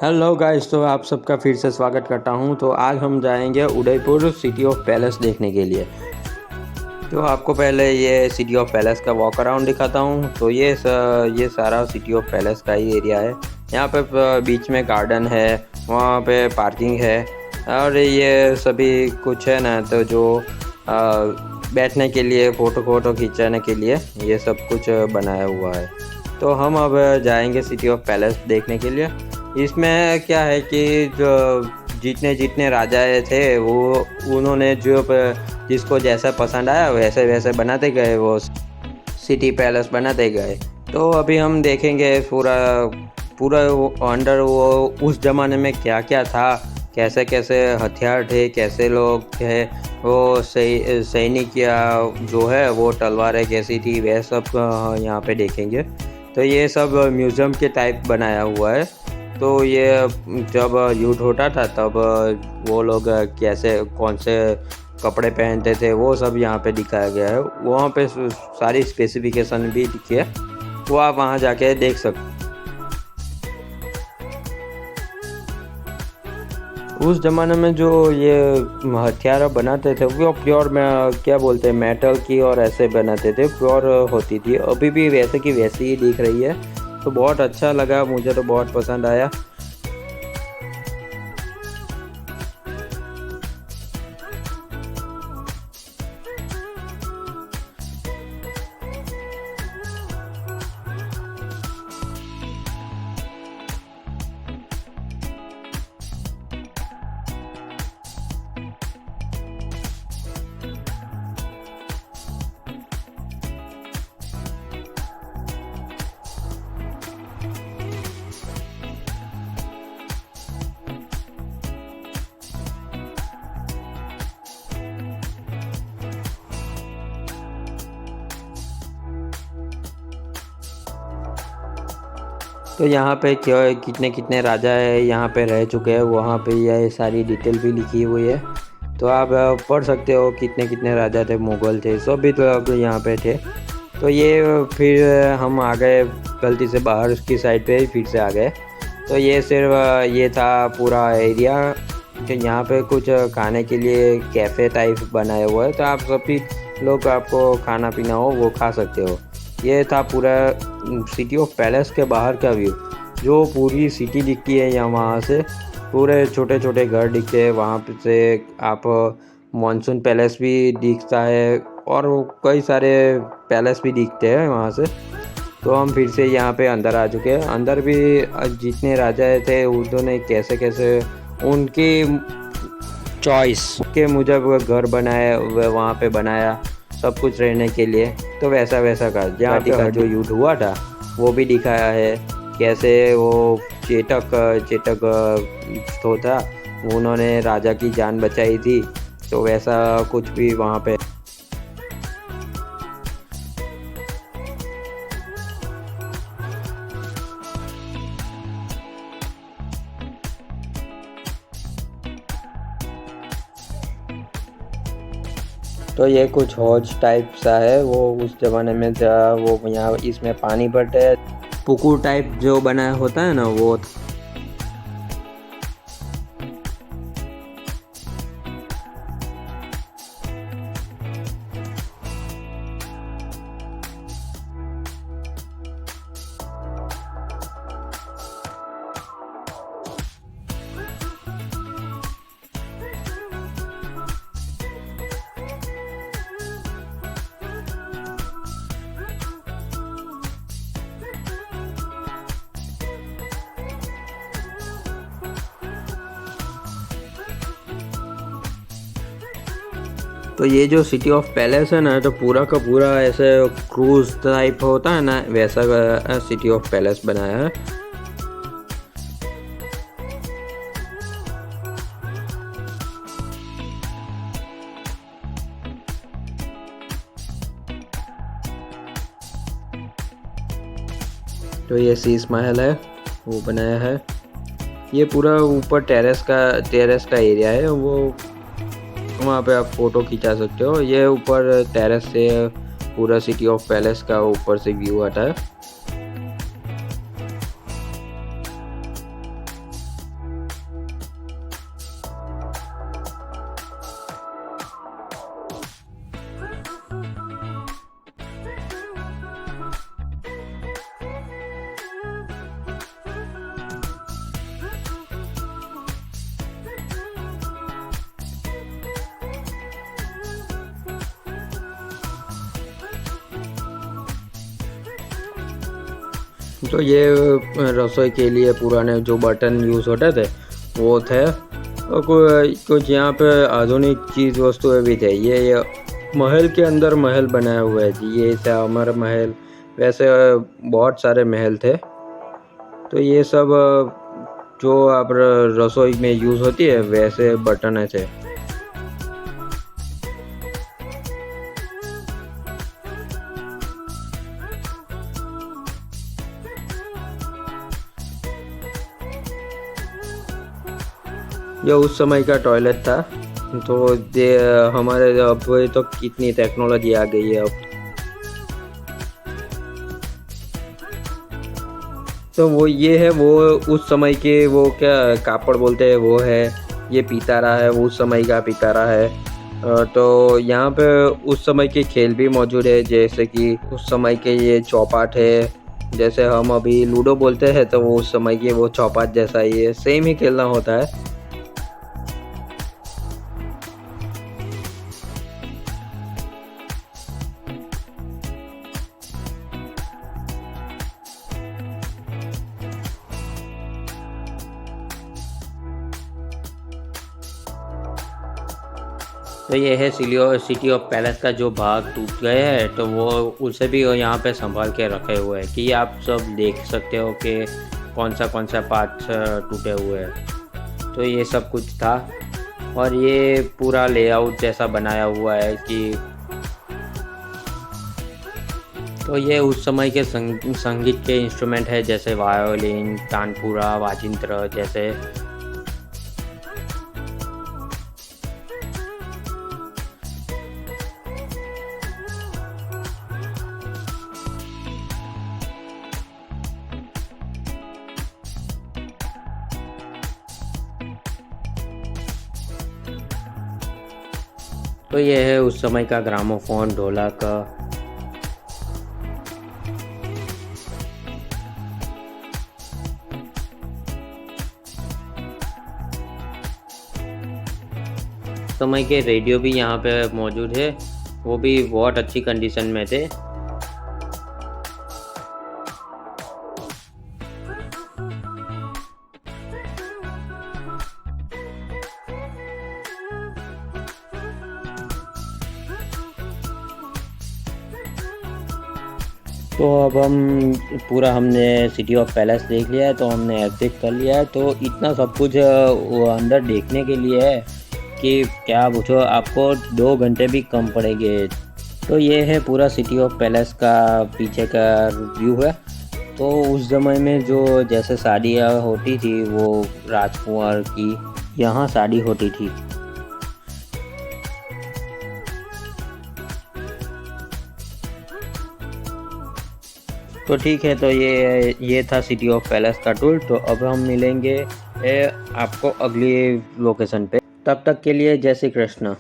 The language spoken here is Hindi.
हेलो गाइस, तो आप सबका फिर से स्वागत करता हूं। तो आज हम जाएंगे उदयपुर सिटी ऑफ पैलेस देखने के लिए। तो आपको पहले ये सिटी ऑफ पैलेस का वॉक अराउंड दिखाता हूं। तो ये सारा सिटी ऑफ पैलेस का ही एरिया है। यहाँ पे बीच में गार्डन है, वहाँ पे पार्किंग है और ये सभी कुछ है ना। तो जो बैठने के लिए, फ़ोटो खींचाने के लिए ये सब कुछ बनाया हुआ है। तो हम अब जाएंगे सिटी ऑफ पैलेस देखने के लिए। इसमें क्या है कि जो जितने जितने राजाएँ थे वो उन्होंने जिसको जैसा पसंद आया वैसे वैसे बनाते गए, वो सिटी पैलेस बनाते गए। तो अभी हम देखेंगे पूरा पूरा अंडर वो उस ज़माने में क्या क्या था, कैसे कैसे हथियार थे, कैसे लोग थे, वो सैनिक या जो है वो तलवारें कैसी थी, वह सब यहाँ पे देखेंगे। तो ये सब म्यूज़ियम के टाइप बनाया हुआ है। तो ये जब युद्ध होता था तब वो लोग कैसे कौन से कपड़े पहनते थे वो सब यहाँ पे दिखाया गया है। वहाँ पे सारी स्पेसिफिकेशन भी लिखी है, वो आप वहाँ जाके देख सकते। उस ज़माने में जो ये हथियार बनाते थे वो प्योर में क्या बोलते हैं, मेटल की और ऐसे बनाते थे, प्योर होती थी। अभी भी वैसे की वैसी ही दिख रही है। तो बहुत अच्छा लगा, मुझे तो बहुत पसंद आया। तो यहाँ पे क्या कितने कितने राजा है यहाँ पे रह चुके हैं, वहाँ पे यह सारी डिटेल भी लिखी हुई है। तो आप पढ़ सकते हो कितने कितने राजा थे, मुगल थे, सब भी तो अब यहाँ पे थे। तो ये फिर हम आ गए गलती से बाहर की साइड पे, फिर से आ गए। तो ये सिर्फ ये था पूरा एरिया। तो यहाँ पे कुछ खाने के लिए कैफ़े टाइप बनाया हुआ है, तो आप सभी लोग आपको खाना पीना हो वो खा सकते हो। ये था पूरा सिटी ऑफ पैलेस के बाहर का व्यू। जो पूरी सिटी दिखती है यहाँ, वहाँ से पूरे छोटे छोटे घर दिखते हैं। वहाँ से आप मॉनसून पैलेस भी दिखता है और कई सारे पैलेस भी दिखते हैं वहाँ से। तो हम फिर से यहाँ पे अंदर आ चुके हैं। अंदर भी जितने राजा थे उन्होंने कैसे कैसे उनकी चॉइस के मुजब घर बनाया, वहाँ पे बनाया सब कुछ रहने के लिए। तो वैसा वैसा का जहाँ का जो युद्ध हुआ था वो भी दिखाया है। कैसे वो चेतक तो था, उन्होंने राजा की जान बचाई थी। तो वैसा कुछ भी वहाँ पे। तो ये कुछ हौज टाइप सा है, वो उस ज़माने में था। वो यहाँ इसमें पानी भरते हैं, पुकुर टाइप जो बना होता है ना वो। तो ये जो सिटी ऑफ पैलेस है ना, तो पूरा का पूरा ऐसे क्रूज टाइप होता है ना, वैसा सिटी ऑफ पैलेस बनाया है। तो ये शीश महल है, वो बनाया है। ये पूरा ऊपर टेरेस का एरिया है, वो वहाँ पे आप फ़ोटो खिंचा सकते हो। ये ऊपर टेरेस से पूरा सिटी ऑफ पैलेस का ऊपर से व्यू आता है। तो ये रसोई के लिए पुराने जो बर्तन यूज़ होते थे वो थे, और कुछ यहाँ पे आधुनिक चीज़ वस्तुएं भी थे। ये महल के अंदर महल बनाए हुए थे, ये ऐसे अमर महल, वैसे बहुत सारे महल थे। तो ये सब जो आप रसोई में यूज़ होती है वैसे बर्तन थे। ये उस समय का टॉयलेट था। तो ये हमारे अब तो कितनी टेक्नोलॉजी आ गई है अब। तो वो ये है, वो उस समय के वो क्या कापड़ बोलते हैं वो है, ये पितारा है, वो उस समय का पितारा है। तो यहाँ पे उस समय के खेल भी मौजूद है, जैसे कि उस समय के ये चौपाट है, जैसे हम अभी लूडो बोलते हैं तो वो उस समय के वो चौपाट जैसा ही है, सेम ही खेलना होता है। तो ये है सिटी ऑफ पैलेस का जो भाग टूट गए हैं, तो वो उसे भी यहाँ पे संभाल के रखे हुए हैं कि आप सब देख सकते हो कि कौन सा पार्ट टूटे हुए हैं। तो ये सब कुछ था, और ये पूरा लेआउट जैसा बनाया हुआ है कि तो ये उस समय के संगीत के इंस्ट्रूमेंट है, जैसे वायोलिन, तानपुरा, वाजिंत्र जैसे। तो ये है उस समय का ग्रामोफोन, ढोलक। समय के रेडियो भी यहाँ पे मौजूद है, वो भी बहुत अच्छी कंडीशन में थे। तो अब हमने सिटी ऑफ पैलेस देख लिया है, तो हमने एग्जिट कर लिया है। तो इतना सब कुछ वो अंदर देखने के लिए है कि क्या पूछो, आपको 2 घंटे भी कम पड़ेंगे। तो ये है पूरा सिटी ऑफ पैलेस का पीछे का व्यू है। तो उस समय में जो जैसे शादियाँ होती थी, वो राजकुमार की यहाँ शादी होती थी। तो ठीक है, तो ये था सिटी ऑफ पैलेस का टूर। तो अब हम मिलेंगे आपको अगली लोकेशन पे। तब तक के लिए जय श्री कृष्ण।